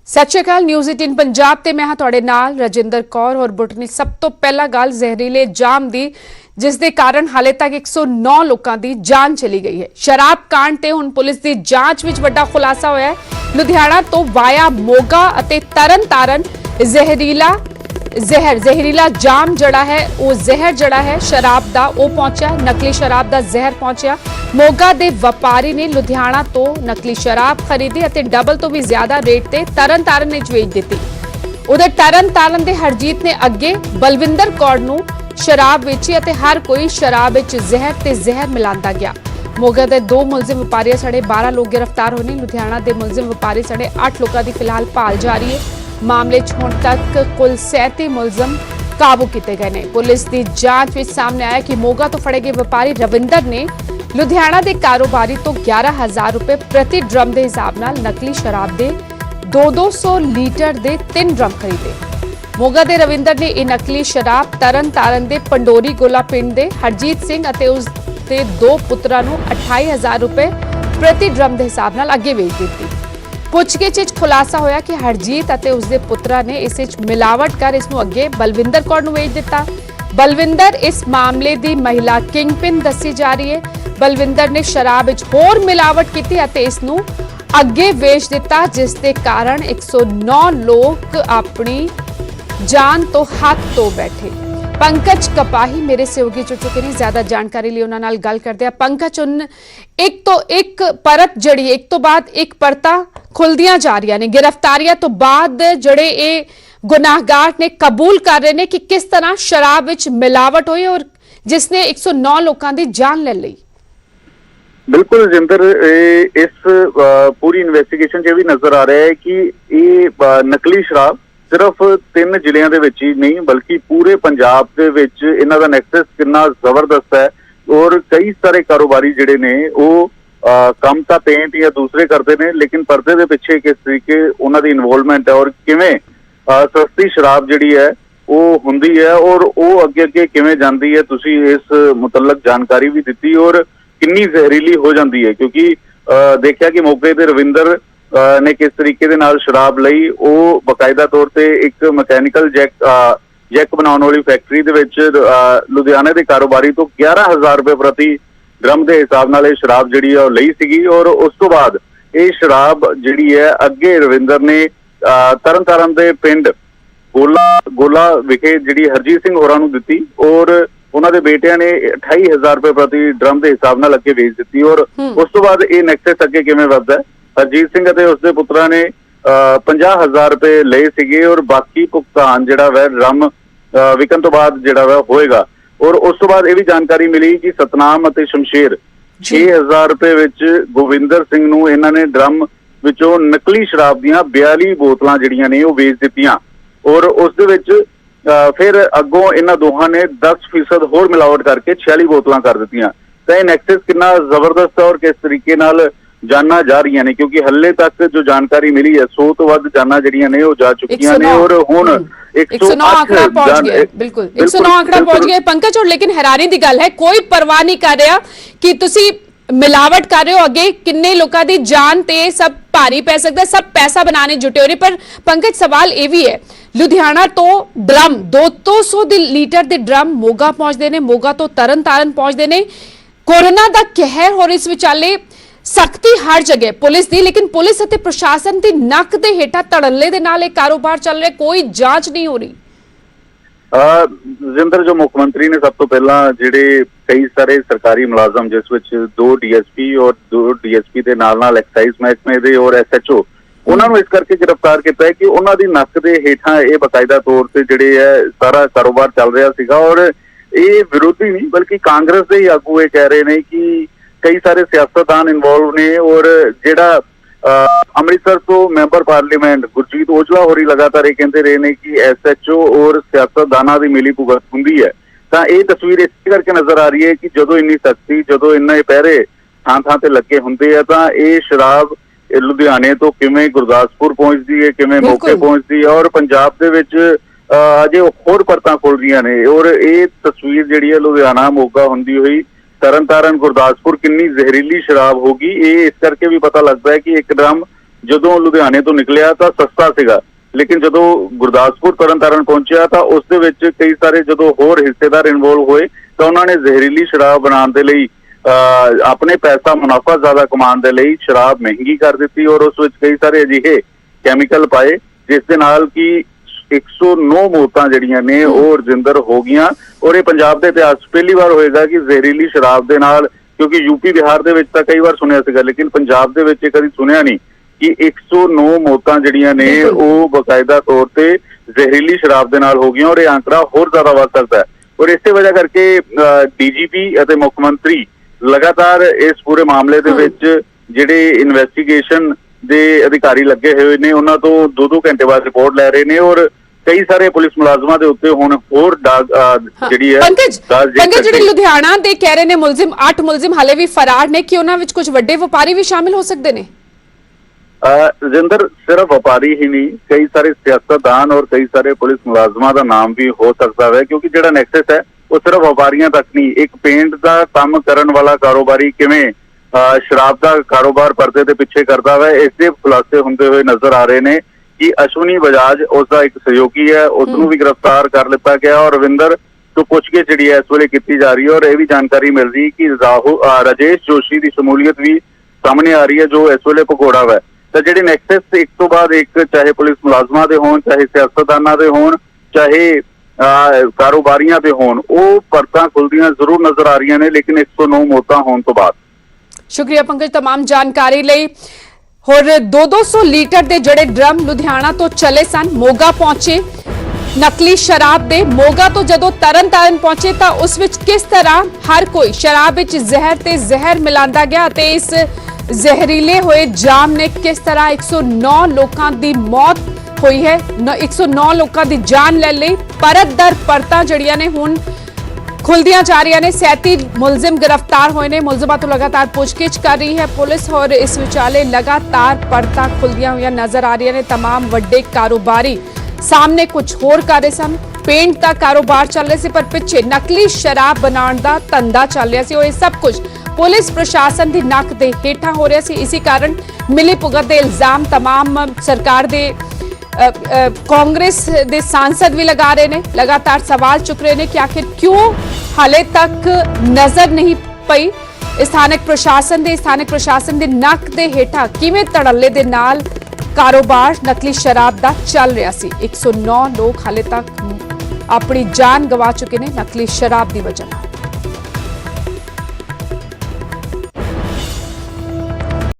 सत श्री अकाल न्यूज़ 18 पंजाब ते मैं हाँ तुहाडे नाल रजिंदर कौर और बुटनी। सब तो पहला गल जहरीले जाम दी जिस दे कारण हाले तक 109 लोगों की जान चली गई है। शराब कांड ते हुण पुलिस की जांच विच वड्डा खुलासा होया है। लुधियाना तो वाया मोगा अते तरन तारन जहरीला जाम जड़ा है वो जहर जड़ा है शराब दा वो पहुंचा, नकली शराब दा जहर पहुंचा। मोगा दे व्यापारी ने लुधियाना तो नकली शराब खरीदी अते डबल तो भी ज्यादा रेट ते तरन तारन ने वेच दिती। उधर तरन तारन दे हरजीत ने अगे बलविंदर कौर नूं शराब वेची अते हर कोई शराब विच जहर ते जहर मिलांदा गया। मोगा दे 2 मुलजिम व्यापारी सड़े 12 लोग गिरफ्तार होने। लुधियाना दे मुलजिम व्यापारी सड़े 8 लोगों की फिलहाल भाल जारी है। मामले च हुण तक कुल 37 मुलजिम काबू किए गए ने। पुलिस की जांच में सामने आया कि मोगा तो फड़े गए व्यापारी रविंदर ने लुधियाना के कारोबारी तो 11,000 रुपए प्रति ड्रम के हिसाब नाल नकली शराब के 200 लीटर के 3 ड्रम खरीदे। मोगा के रविंदर ने यह नकली शराब तरन तारन के पंडोरी गोला पिंड के हरजीत सिंह और उसके 2 पुत्रां नूं 28,000 रुपए प्रति ड्रम के हिसाब नाल अगे वेच दी। पुछगिछ विच खुलासा होया कि हरजीत और उसके पुत्रा ने इस विच मिलावट कर इसनूं अगे बलविंदर कौर नूं वेच दिता। बलविंदर इस मामले की महिला किंगपिन दसी जा रही है। बलविंदर ने शराब विच होर मिलावट की अते इसनूं अगे वेच दिता, जिस दे कारण 109 लोग अपनी जान तो हाथ तो बैठे। पंकज कपाही मेरे सहयोगी जुड़ चुके हैं। ज्यादा जानकारी लिए उन्हां नाल गल करदे आ। पंकज, उन एक तो एक परत जड़ी एक तो बाद एक परता खुलदियां जा रही ने। गिरफ्तारियां तो बाद जड़े ये गुनाहगार ने कबूल कर रहे हैं कि किस तरह शराब विच मिलावट हुई और जिसने 109 लोगों की जान ले ली। बिल्कुल रजिंदर, इस पूरी इन्वेस्टिगेशन च भी नजर आ रहा है कि ये नकली शराब सिर्फ 3 जिलियां दे विच ही नहीं बल्कि पूरे पंजाब दे विच इन्हां दा नैक्सस कितना जबरदस्त है। और कई सारे कारोबारी जिहड़े ने वो काम तां पेंट या दूसरे करते हैं, लेकिन पर्दे दे पिछे किस तरीके उन्हां दी इन्वॉल्वमेंट है और किवें सस्ती शराब जिहड़ी है वो हुंदी है और वो अगे अगे किवें जांदी है। तुसीं इस मुतल्लक जानकारी भी दित्ती और कितनी जहरीली हो जाती है, क्योंकि देखा कि मौके पर रविंदर ने किस तरीके दे नाल शराब लई। वो बकायदा तौर पर एक मकैनिकल जैक बनाने वाली फैक्ट्री दे विच लुधियाने के कारोबारी तो 11,000 रुपए प्रति ड्रम के हिसाब नाल शराब जिहड़ी है लई सीगी। और उस तो बाद ये शराब जिहड़ी है अगे रविंदर ने तरन तारन के पिंड गोला विखे जिहड़ी हरजीत सिंह होरां नूं दित्ती और उन्होंने बेटिया ने 28,000 रुपए प्रति ड्रम के हिसाब नाल अगे बेच दी। और उस तो बाद ये नैक्सस अगे किवें वधदा है। हरजीत सिंह और उसके पुत्रा ने 50,000 रुपए लए सीगे और बाकी भुगतान जिहड़ा वह ड्रम विकन तो बाद जिहड़ा वह होएगा। और उस तो बाद ये भी जानकारी मिली कि सतनाम और शमशेर 6,000 रुपए विच गोविंदर सिंह नूं इन्हां ने ड्रम विचों नकली शराब दीयां 42 बोतलां जिहड़ियां ने वो बेच दित्तियां। और उस दे विच फिर अगों इन्हां दोहां ने 10% होर मिलावट करके 46 बोतलां कर दित्तियां। तो यह नैक्सस कितना जबरदस्त है और किस तरीके नाल जाना जा रही ने, क्योंकि हल्ले तक जो जानकारी मिली है 100 तो वध जाना जड़ियां ने वो जा चुकियां ने और हुण 109 आंकड़ा पहुंच गया। बिल्कुल 109 आंकड़ा पहुंच गया पंकज। और लेकिन हैरानी की गल है कोई परवाह नहीं कर रहा कि तुसी मिलावट कर रहे हो, अगे किन्ने लोगों की जान ते सब भारी पै सकता है, सब पैसा बनाने जुटे हो रहे। पर पंकज सवाल ये भी है, लुधियाना तो ड्रम 200 लीटर के ड्रम मोगा पहुंचते हैं, मोगा तो तरन तारन पहुंचते हैं। कोरोना का कहर और इस विचाले सख्ती हर जगह पुलिस दी, लेकिन पुलिस और प्रशासन की नक के हेठा तड़ल्ले दे नाल कारोबार चल रहा, कोई जांच नहीं हो रही। जिंदर, जो मुख्यमंत्री ने सब तो पहला जिहड़े कई सारे सरकारी मुलाजम जिस विच 2 DSP और 2 DSP के नाल एक्साइज महकमे दे और SHO उन्होंने इस करके गिरफ्तार किया है कि उन्हों की नक के हेठा ये बकायदा तौर पर जिहड़े है सारा कारोबार चल रहा सीगा। और ये विरोधी नहीं बल्कि कांग्रेस के ही आगू ये कह रहे हैं कि कई सारे सियासतदान इन्वॉल्व ने और जिहड़ा अमृतसर तो मैंबर पार्लीमेंट गुरजीत औजला होरी लगातार ये कहते रहे हैं कि SHO और सियासतदाना की मिली भुगत हुंदी है। तो ये तस्वीर इस करके नजर आ रही है कि जो इन्नी सख्ती जो इन्ने पहरे थां थां ते लगे होंगे है तो ये शराब लुधियाने तो किवें गुरदासपुर पहुंचती है, किवें मौके पहुंचती है और पंजाब दे विच अजे होर परतां खुल रही ने। और ये तस्वीर जिहड़ी है लुधियाना मोगा हुंदी हुई तरन तारन गुरदासपुर कितनी जहरीली शराब होगी, ये इस करके भी पता लगता है कि एक ड्रम ਜਦੋਂ ਲੁਧਿਆਣੇ ਤੋਂ ਨਿਕਲਿਆ ਤਾਂ ਸਸਤਾ ਸੀਗਾ, ਲੇਕਿਨ ਜਦੋਂ ਗੁਰਦਾਸਪੁਰ ਤਰਨਤਾਰਨ ਪਹੁੰਚਿਆ ਤਾਂ ਉਸ ਦੇ ਵਿੱਚ ਕਈ ਸਾਰੇ ਜਦੋਂ ਹੋਰ ਹਿੱਸੇਦਾਰ ਇਨਵੋਲਵ ਹੋਏ ਤਾਂ ਉਹਨਾਂ ਨੇ ਜ਼ਹਿਰੀਲੀ ਸ਼ਰਾਬ ਬਣਾਉਣ ਦੇ ਲਈ ਆਪਣੇ ਪੈਸਾ ਮੁਨਾਫਾ ਜ਼ਿਆਦਾ ਕਮਾਉਣ ਦੇ ਲਈ ਸ਼ਰਾਬ ਮਹਿੰਗੀ ਕਰ ਦਿੱਤੀ ਔਰ ਉਸ ਵਿੱਚ ਕਈ ਸਾਰੇ ਅਜਿਹੇ ਕੈਮੀਕਲ ਪਾਏ ਜਿਸ ਦੇ ਨਾਲ ਕਿ 109 ਮੌਤਾਂ ਜਿਹੜੀਆਂ ਨੇ ਉਹ ਰਜਿੰਦਰ ਹੋ ਗਈਆਂ। ਔਰ ਇਹ ਪੰਜਾਬ ਦੇ ਇਤਿਹਾਸ 'ਚ ਪਹਿਲੀ ਵਾਰ ਹੋਏਗਾ ਕਿ ਜ਼ਹਿਰੀਲੀ ਸ਼ਰਾਬ ਦੇ ਨਾਲ, ਕਿਉਂਕਿ ਯੂਪੀ ਬਿਹਾਰ ਦੇ ਵਿੱਚ ਤਾਂ ਕਈ ਵਾਰ ਸੁਣਿਆ ਸੀਗਾ ਲੇਕਿਨ ਪੰਜਾਬ ਦੇ ਵਿੱਚ ਇਹ ਕਦੀ ਸੁਣਿਆ ਨਹੀਂ ਕਿ 109 ਮੌਤਾਂ ਜਿਹੜੀਆਂ ਨੇ ਉਹ ਬਕਾਇਦਾ ਤੌਰ ਤੇ ਜ਼ਹਿਰੀਲੀ ਸ਼ਰਾਬ ਦੇ ਨਾਲ ਹੋ ਗਈਆਂ ਔਰ ਇਹ ਆંકੜਾ ਹੋਰ ਜ਼ਿਆਦਾ ਵੱਧ ਸਕਦਾ ਹੈ। ਔਰ ਇਸੇ ਵਜ੍ਹਾ ਕਰਕੇ ਡੀਜੀਪੀ ਅਤੇ ਮੁੱਖ ਮੰਤਰੀ ਲਗਾਤਾਰ ਇਸ ਪੂਰੇ ਮਾਮਲੇ ਦੇ ਵਿੱਚ ਜਿਹੜੇ ਇਨਵੈਸਟੀਗੇਸ਼ਨ ਦੇ ਅਧਿਕਾਰੀ ਲੱਗੇ ਹੋਏ ਨੇ ਉਹਨਾਂ ਤੋਂ 2-2 ਘੰਟੇ ਬਾਅਦ ਰਿਪੋਰਟ ਲੈ ਰਹੇ ਨੇ ਔਰ ਕਈ ਸਾਰੇ ਪੁਲਿਸ ਮੁਲਾਜ਼ਮਾਂ ਦੇ ਉੱਤੇ ਹੁਣ ਹੋਰ ਜਿਹੜੀ ਹੈ ਪੰਕਜ ਜਿਹੜੇ ਲੁਧਿਆਣਾ ਦੇ ਕਹਿ ਰਹੇ ਨੇ ਮੁਲਜ਼ਮ 8 ਮੁਲਜ਼ਮ ਹਾਲੇ ਵੀ ਫਰਾਰ ਨੇ ਕਿ ਉਹਨਾਂ ਵਿੱਚ ਕੁਝ ਵੱਡੇ ਵਪਾਰੀ ਵੀ ਸ਼ਾਮਿਲ ਹੋ ਸਕਦੇ ਨੇ। ਰਜਿੰਦਰ ਸਿਰਫ ਵਪਾਰੀ ਹੀ ਨਹੀਂ, ਕਈ ਸਾਰੇ ਸਿਆਸਤਦਾਨ ਔਰ ਕਈ ਸਾਰੇ ਪੁਲਿਸ ਮੁਲਾਜ਼ਮਾਂ ਦਾ ਨਾਮ ਵੀ ਹੋ ਸਕਦਾ ਹੈ ਕਿਉਂਕਿ ਜਿਹੜਾ ਨੈਕਸਸ ਹੈ ਉਹ ਸਿਰਫ ਵਪਾਰੀਆਂ ਤੱਕ ਨਹੀਂ, ਇੱਕ ਪੇਂਟ ਦਾ ਕੰਮ ਕਰਨ ਵਾਲਾ ਕਾਰੋਬਾਰੀ ਕਿਵੇਂ ਸ਼ਰਾਬ ਦਾ ਕਾਰੋਬਾਰ ਪਰਦੇ ਦੇ ਪਿੱਛੇ ਕਰਦਾ ਹੈ ਇਸ ਦੇ ਖੁਲਾਸੇ ਹੁੰਦੇ ਹੋਏ ਨਜ਼ਰ ਆ ਰਹੇ ਨੇ ਕਿ ਅਸ਼ਵਨੀ ਬਜਾਜ ਉਸ ਦਾ ਇੱਕ ਸਹਿਯੋਗੀ ਹੈ, ਉਸ ਨੂੰ ਵੀ ਗ੍ਰਿਫਤਾਰ ਕਰ ਲਿੱਤਾ ਗਿਆ ਔਰ ਰਵਿੰਦਰ ਤੋਂ ਪੁੱਛਗਿੱਛ ਜਿਹੜੀ ਹੈ ਇਸ ਵੇਲੇ ਕੀਤੀ ਜਾ ਰਹੀ ਹੈ ਔਰ ਇਹ ਵੀ ਜਾਣਕਾਰੀ ਮਿਲ ਰਹੀ ਕਿ ਰਾਜੇਸ਼ ਜੋਸ਼ੀ ਦੀ ਸ਼ਮੂਲੀਅਤ ਵੀ ਸਾਹਮਣੇ ਆ ਰਹੀ ਹੈ ਜੋ ਇਸ ਵੇਲੇ ਭਗੌੜਾ ਹੈ। ਤਾਂ ਜਿਹੜੇ ਨੈਕਸਸ ਇੱਕ ਤੋਂ ਬਾਅਦ ਇੱਕ ਚਾਹੇ ਪੁਲਿਸ ਮੁਲਾਜ਼ਮਾਂ ਦੇ ਹੋਣ, ਚਾਹੇ ਸਿਆਸਤਦਾਨਾਂ ਦੇ ਹੋਣ, ਚਾਹੇ ਕਾਰੋਬਾਰੀਆਂ ਦੇ ਹੋਣ, ਉਹ ਪਰਤਾਂ ਖੁੱਲਦੀਆਂ ਜ਼ਰੂਰ ਨਜ਼ਰ ਆ ਰਹੀਆਂ ਨੇ ਲੇਕਿਨ 109 ਮੌਤਾਂ ਹੋਣ ਤੋਂ ਬਾਅਦ। ਸ਼ੁਕਰੀਆ ਪੰਕਜ ਤਮਾਮ ਜਾਣਕਾਰੀ ਲਈ। ਹੋਰ 200 ਲੀਟਰ ਦੇ ਜਿਹੜੇ ਡਰਮ ਲੁਧਿਆਣਾ ਤੋਂ ਚਲੇ ਸਨ ਮੋਗਾ ਪਹੁੰਚੇ ਨਕਲੀ ਸ਼ਰਾਬ ਦੇ। ਮੋਗਾ ਤੋਂ ਜਦੋਂ ਤਰਨਤਾਰਨ ਪਹੁੰਚੇ ਤਾਂ ਉਸ ਵਿੱਚ ਕਿਸ ਤਰ੍ਹਾਂ ਹਰ ਕੋਈ ਸ਼ਰਾਬ ਵਿੱਚ ਜ਼ਹਿਰ ਤੇ ਜ਼ਹਿਰ ਮਿਲਾਉਂਦਾ ਗਿਆ ਤੇ ਇਸ ਜ਼ਹਿਰੀਲੇ ਹੋਏ ਜਾਮ ਨੇ ਕਿਸ ਤਰ੍ਹਾਂ 109 ਲੋਕਾਂ ਦੀ ਮੌਤ ਹੋਈ ਹੈ, 109 ਲੋਕਾਂ ਦੀ ਜਾਨ ਲੈ ਲਈ। ਪਰਤ ਦਰ ਪਰਤਾਂ ਜਿਹੜੀਆਂ ਨੇ ਹੁਣ ਖੁੱਲਦੀਆਂ ਜਾ ਰਹੀਆਂ ਨੇ। 37 ਮੁਲਜ਼ਮ ਗ੍ਰਿਫਤਾਰ ਹੋਏ ਨੇ। ਮੁਲਜ਼ਮਾਂ ਤੋਂ ਲਗਾਤਾਰ ਪੁੱਛਗਿੱਛ ਕਰ ਰਹੀ ਹੈ ਪੁਲਿਸ ਔਰ ਇਸ ਵਿਚਾਲੇ ਲਗਾਤਾਰ ਪਰਤਾਂ ਖੁੱਲਦੀਆਂ ਹੋਈਆਂ ਨਜ਼ਰ ਆ ਰਹੀਆਂ ਨੇ। तमाम ਵੱਡੇ ਕਾਰੋਬਾਰੀ ਸਾਹਮਣੇ ਕੁਝ ਹੋਰ ਕਰ ਰਹੇ ਸਨ। ਪੇਂਟ ਦਾ ਕਾਰੋਬਾਰ ਚੱਲ ਰਿਹਾ ਸੀ ਪਰ ਪਿੱਛੇ ਨਕਲੀ ਸ਼ਰਾਬ ਬਣਾਉਣ ਦਾ ਧੰਦਾ ਚੱਲ ਰਿਹਾ ਸੀ ਔਰ ਇਹ ਸਭ ਕੁਝ ਪੁਲਿਸ ਪ੍ਰਸ਼ਾਸਨ ਦੀ ਨੱਕ ਦੇ ਹੇਠਾਂ ਹੋ ਰਿਹਾ ਸੀ। ਇਸੇ ਕਾਰਨ ਮਿਲੀ ਭੁਗਤ ਦੇ ਇਲਜ਼ਾਮ तमाम ਸਰਕਾਰ ਦੇ कांग्रेस ਦੇ सांसद भी लगा रहे ने, लगातार सवाल चुक रहे ने कि आखिर क्यों हाले तक नजर नहीं पई स्थानक प्रशासन ਦੇ ਨੱਕ ਦੇ ਹੇਠਾਂ ਕਿਵੇਂ ਧੜੱਲੇ ਦੇ ਨਾਲ ਕਾਰੋਬਾਰ ਨਕਲੀ ਸ਼ਰਾਬ ਦਾ ਚੱਲ ਰਿਹਾ ਸੀ। 109 ਲੋਕ ਹਾਲੇ ਤੱਕ ਆਪਣੀ ਜਾਨ ਗਵਾ ਚੁੱਕੇ ਨੇ ਨਕਲੀ ਸ਼ਰਾਬ ਦੀ ਵਜ੍ਹਾ ਨਾਲ।